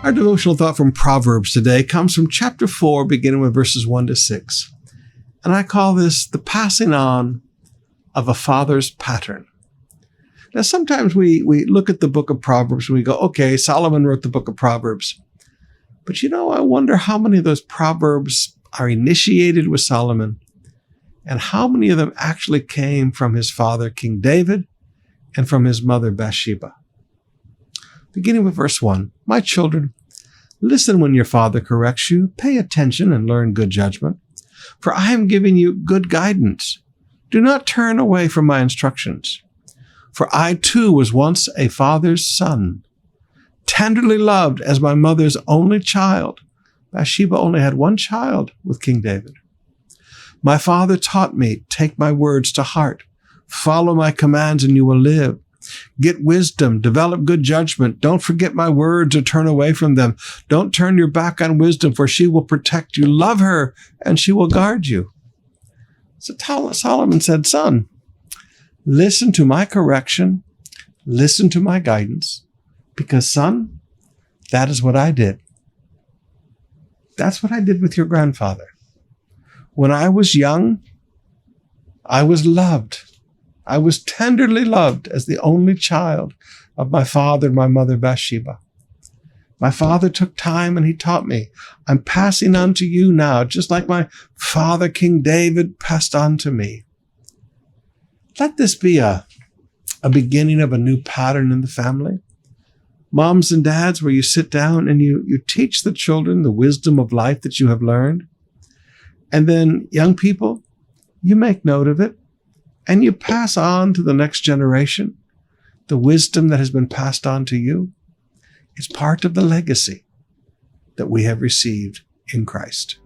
Our devotional thought from Proverbs today comes from chapter 4, beginning with verses 1 to 6. And I call this the passing on of a father's pattern. Now, sometimes we look at the book of Proverbs and we go, okay, Solomon wrote the book of Proverbs. But I wonder how many of those Proverbs are initiated with Solomon and how many of them actually came from his father, King David, and from his mother, Bathsheba. Beginning with verse 1, "My children, listen when your father corrects you. Pay attention and learn good judgment. For I am giving you good guidance. Do not turn away from my instructions. For I too was once a father's son, tenderly loved as my mother's only child." Bathsheba only had one child with King David. "My father taught me, take my words to heart. Follow my commands and you will live. Get wisdom, develop good judgment. Don't forget my words or turn away from them. Don't turn your back on wisdom, for she will protect you. Love her, and she will guard you." So Solomon said, "Son, listen to my correction. Listen to my guidance. Because, son, that is what I did. That's what I did with your grandfather. When I was young, I was loved. I was tenderly loved as the only child of my father and my mother Bathsheba. My father took time and he taught me. I'm passing on to you now, just like my father, King David, passed on to me." Let this be a beginning of a new pattern in the family. Moms and dads, where you sit down and you teach the children the wisdom of life that you have learned. And then young people, you make note of it. And you pass on to the next generation the wisdom that has been passed on to you. It's part of the legacy that we have received in Christ.